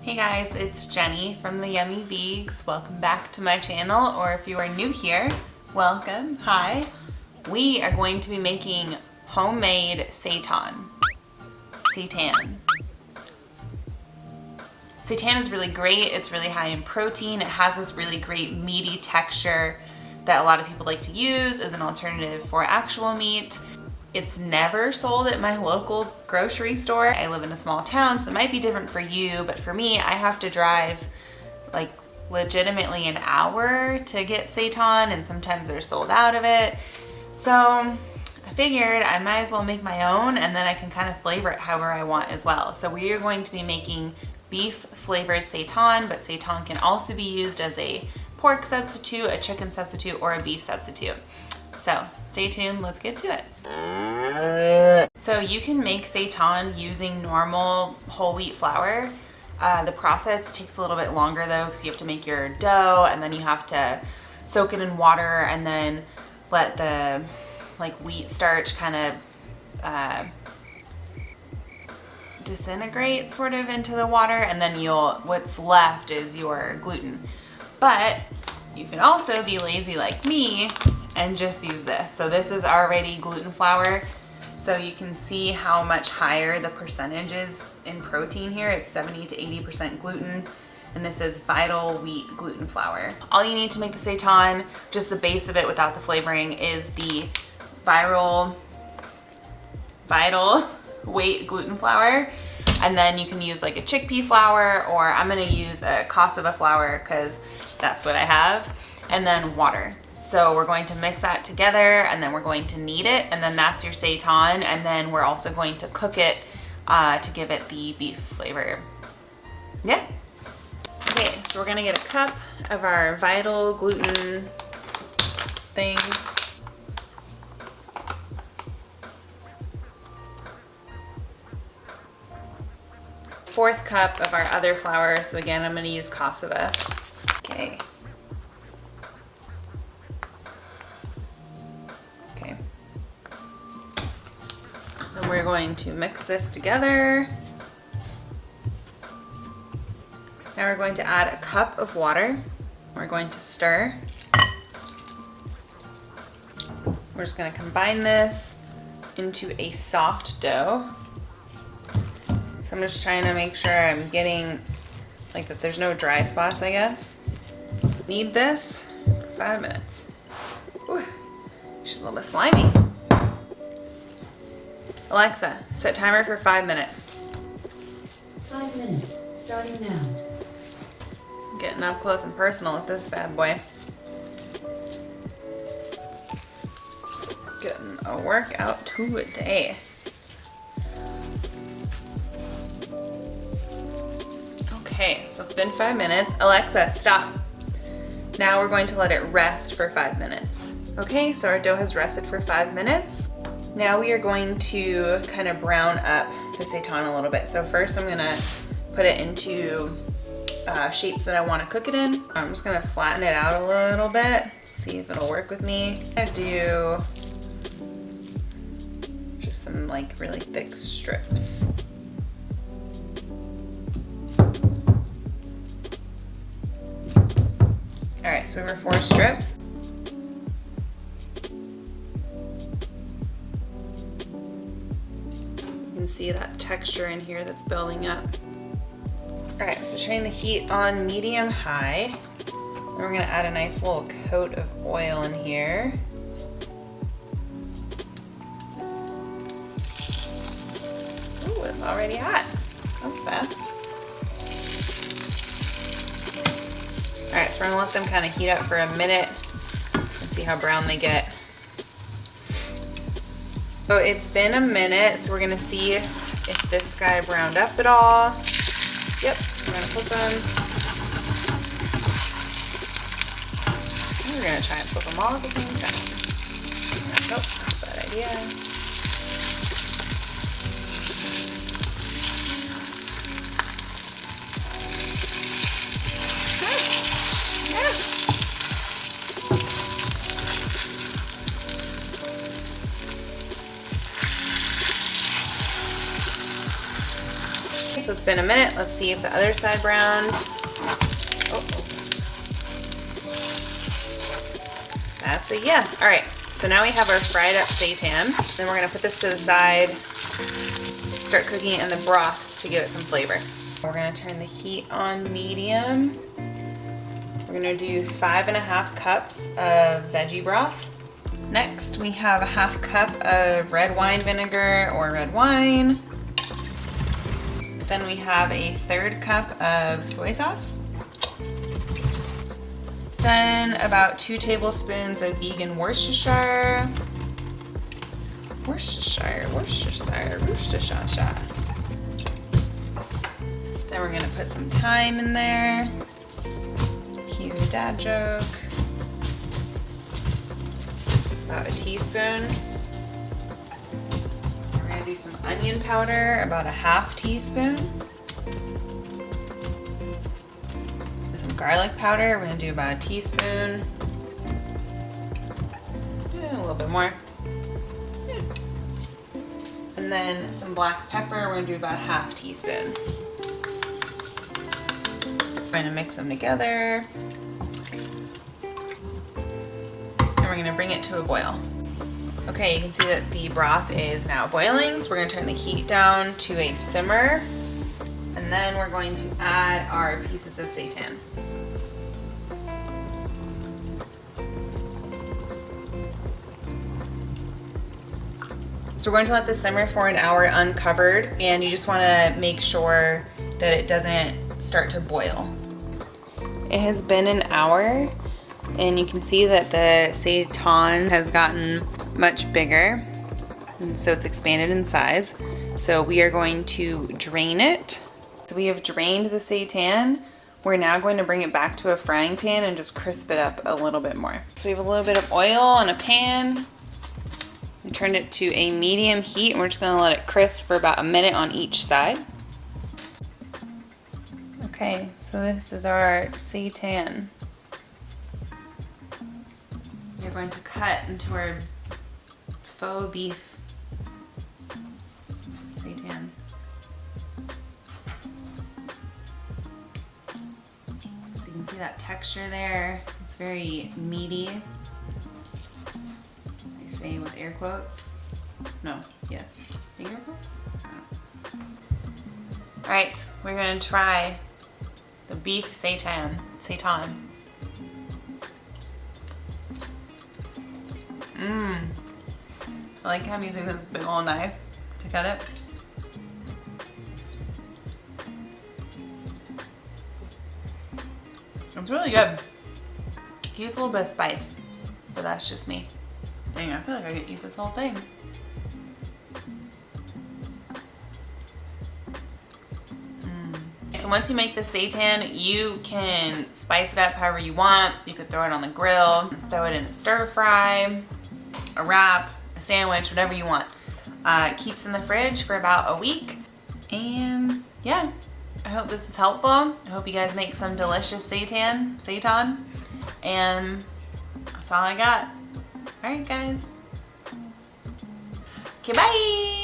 Hey guys, it's Jenny from the Yummy Vegs. Welcome back to my channel, or if you are new here, welcome. Hi. We are going to be making homemade seitan. Seitan is really great. It's really high in protein. It has this really great meaty texture that a lot of people like to use as an alternative for actual meat. It's never sold at my local grocery store. I live in a small town, so it might be different for you, but for me, I have to drive like legitimately an hour to get seitan, and sometimes they're sold out of it. So I figured I might as well make my own, and then I can kind of flavor it however I want as well. So we are going to be making beef flavored seitan, but seitan can also be used as a pork substitute, a chicken substitute, or a beef substitute. So stay tuned, let's get to it. So you can make seitan using normal whole wheat flour. The process takes a little bit longer though, because you have to make your dough and then you have to soak it in water and then let the wheat starch kind of disintegrate sort of into the water, and then what's left is your gluten. But you can also be lazy like me and just use this. So this is already gluten flour. So you can see how much higher the percentage is in protein here. It's 70 to 80% gluten. And this is vital wheat gluten flour. All you need to make the seitan, just the base of it without the flavoring, is the vital weight gluten flour. And then you can use like a chickpea flour, or I'm gonna use a cassava flour because that's what I have. And then water. So we're going to mix that together, and then we're going to knead it, and then that's your seitan, and then we're also going to cook it to give it the beef flavor. Yeah. Okay, so we're gonna get a cup of our vital gluten thing. Fourth cup of our other flour, so again, I'm gonna use cassava. Okay. Then we're going to mix this together. Now we're going to add a cup of water. We're going to stir. We're just going to combine this into a soft dough. So I'm just trying to make sure I'm getting that there's no dry spots, I guess. Knead this for 5 minutes. Ooh, she's a little bit slimy. Alexa, set timer for 5 minutes. 5 minutes, starting now. Getting up close and personal with this bad boy. Getting a workout today. Okay, so it's been 5 minutes. Alexa, stop. Now we're going to let it rest for 5 minutes. Okay, so our dough has rested for 5 minutes. Now we are going to kind of brown up the seitan a little bit. So first I'm gonna put it into shapes that I want to cook it in. I'm just gonna flatten it out a little bit, see if it'll work with me. I'm gonna do just some really thick strips. All right, so we have 4 strips. See that texture in here that's building up. All right, so turning the heat on medium high. Then we're gonna add a nice little coat of oil in here. Ooh, it's already hot. That's fast. All right, so we're gonna let them kind of heat up for a minute and see how brown they get. So it's been a minute, so we're gonna see if this guy browned up at all. Yep, so we're gonna flip them. And we're gonna try and flip them all at the same time. Nope, that's a bad idea. Yes! So it's been a minute. Let's see if the other side browned. Oh. That's a yes. All right, so now we have our fried up seitan. Then we're gonna put this to the side, start cooking it in the broths to give it some flavor. We're gonna turn the heat on medium. We're gonna do 5½ cups of veggie broth. Next, we have a ½ cup of red wine vinegar or red wine. Then we have a 1/3 cup of soy sauce. Then about 2 tablespoons of vegan Worcestershire. Worcestershire. Then we're gonna put some thyme in there. Cue dad joke. About a teaspoon. We're gonna do some onion powder, about a ½ teaspoon. And some garlic powder, we're gonna do about a teaspoon. A little bit more. And then some black pepper, we're gonna do about a ½ teaspoon. We're gonna mix them together. And we're gonna bring it to a boil. Okay, you can see that the broth is now boiling, so we're gonna turn the heat down to a simmer. And then we're going to add our pieces of seitan. So we're going to let this simmer for an hour uncovered, and you just wanna make sure that it doesn't start to boil. It has been an hour, and you can see that the seitan has gotten much bigger, and so it's expanded in size. So we are going to drain it. So we have drained the seitan. We're now going to bring it back to a frying pan and just crisp it up a little bit more. So we have a little bit of oil on a pan. We turned it to a medium heat, and we're just gonna let it crisp for about a minute on each side. Okay, so this is our seitan. We're going to cut into our faux beef seitan. So you can see that texture there. It's very meaty. I say with air quotes. No, yes. Finger quotes? I don't know. All right, we're gonna try the beef seitan. I like how I'm using this big old knife to cut it. It's really good. Use a little bit of spice, but that's just me. Dang, I feel like I could eat this whole thing. So once you make the seitan, you can spice it up however you want. You could throw it on the grill, throw it in a stir fry, a wrap, a sandwich, whatever you want. It keeps in the fridge for about a week. And yeah, I hope this is helpful. I hope you guys make some delicious seitan. And that's all I got. All right, guys. Okay, bye.